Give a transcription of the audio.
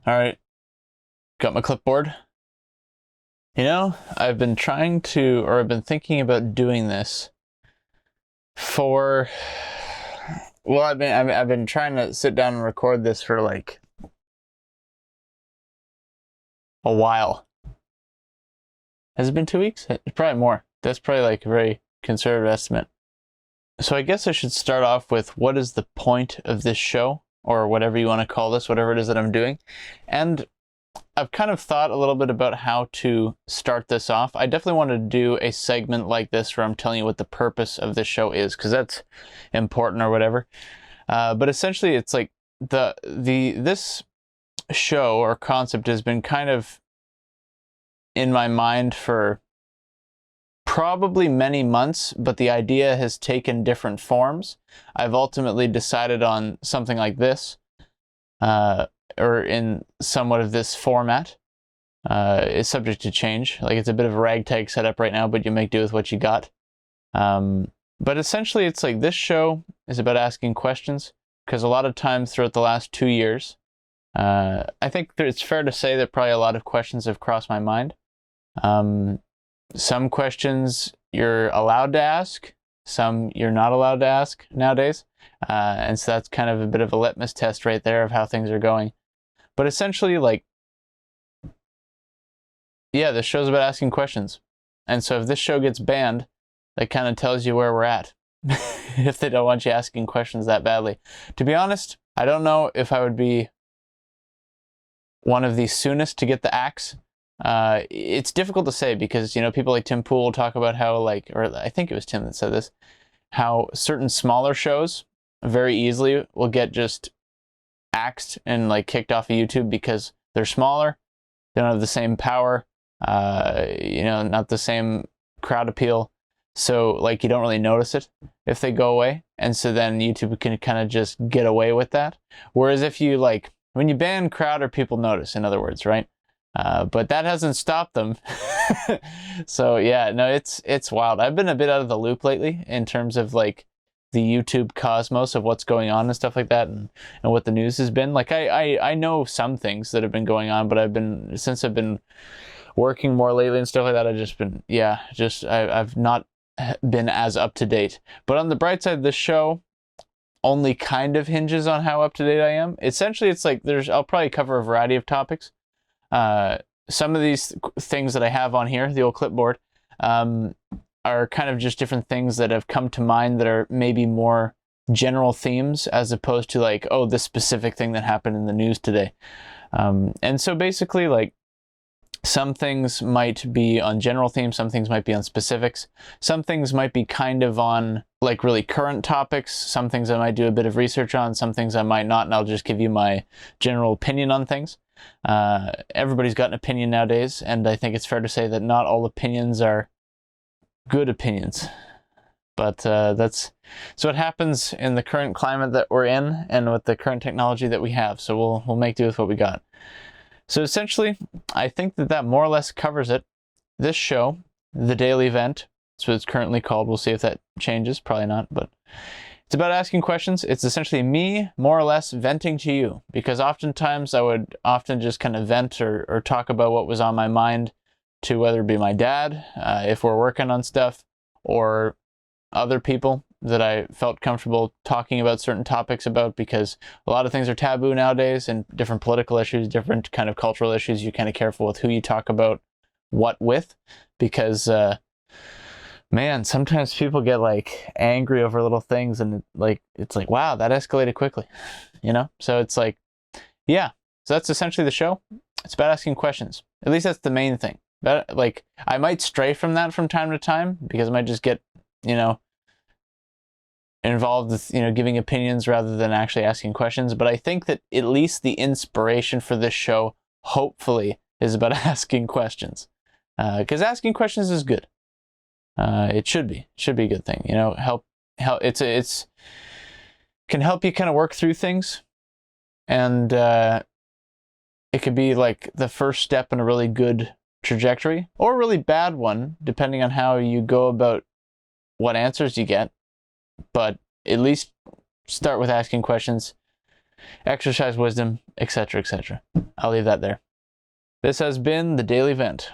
All right, got my clipboard. I've been I've been thinking about doing this for, well, I've been trying to sit down and record this for like a while. Has it been 2 weeks? Probably more. That's probably like a very conservative estimate. So I guess I should start off with what is the point of this show, or whatever you want to call this, whatever it is that I'm doing. And I've kind of thought a little bit about how to start this off. I definitely want to do a segment like this where I'm telling you what the purpose of this show is, because that's important or whatever. But essentially, it's like this show or concept has been kind of in my mind for probably many months, but the idea has taken different forms. I've ultimately decided on something like this, or in somewhat of this format. Is subject to change. Like, it's a bit of a ragtag setup right now, but you make do with what you got. But essentially, it's like this show is about asking questions, because a lot of times throughout the last 2 years, I think it's fair to say that probably a lot of questions have crossed my mind. Some questions you're allowed to ask, some you're not allowed to ask nowadays. And so that's kind of a bit of a litmus test right there of how things are going. But essentially, like, yeah, this show's about asking questions. And so if this show gets banned, that kind of tells you where we're at. If they don't want you asking questions that badly. To be honest, I don't know if I would be one of the soonest to get the axe. It's difficult to say because, people like Tim Pool talk about how, like, or I think it was Tim that said this, how certain smaller shows very easily will get just axed and like kicked off of YouTube because they're smaller, they don't have the same power, not the same crowd appeal. So like you don't really notice it if they go away. And so then YouTube can kind of just get away with that. Whereas if you when you ban crowd, or people notice, in other words, right? But that hasn't stopped them. So yeah, no, it's wild. I've been a bit out of the loop lately in terms of like the YouTube cosmos of what's going on and stuff like that, and what the news has been. Like I know some things that have been going on, but since I've been working more lately and stuff like that, I've not been as up to date. But on the bright side, this show only kind of hinges on how up to date I am. Essentially, it's like I'll probably cover a variety of topics. Some of these things that I have on here, the old clipboard, are kind of just different things that have come to mind that are maybe more general themes, as opposed to like, oh, this specific thing that happened in the news today. And so basically, like, some things might be on general themes, some things might be on specifics, some things might be kind of on like really current topics, some things I might do a bit of research on, some things I might not, and I'll just give you my general opinion on things. Everybody's got an opinion nowadays, and I think it's fair to say that not all opinions are good opinions. But that's what happens in the current climate that we're in, and with the current technology that we have. So we'll make do with what we got. So essentially, I think that more or less covers it. This show, The Daily Vent, that's what it's currently called. We'll see if that changes. Probably not, but it's about asking questions. It's essentially me, more or less, venting to you, because oftentimes I would often just kind of vent or talk about what was on my mind to whether it be my dad, if we're working on stuff, or other people that I felt comfortable talking about certain topics about, because a lot of things are taboo nowadays, and different political issues, different kind of cultural issues. You're kind of careful with who you talk about what with, because man, sometimes people get like angry over little things, and it's like, wow, that escalated quickly, So it's like, yeah. So that's essentially the show. It's about asking questions. At least that's the main thing. But like, I might stray from that from time to time, because I might just get, involved with, giving opinions rather than actually asking questions. But I think that at least the inspiration for this show, hopefully, is about asking questions. Because asking questions is good. It should be a good thing. Help. It's can help you kind of work through things, and it could be like the first step in a really good trajectory, or a really bad one, depending on how you go about what answers you get. But at least start with asking questions, exercise wisdom, etc., etc. I'll leave that there. This has been the Daily Vent.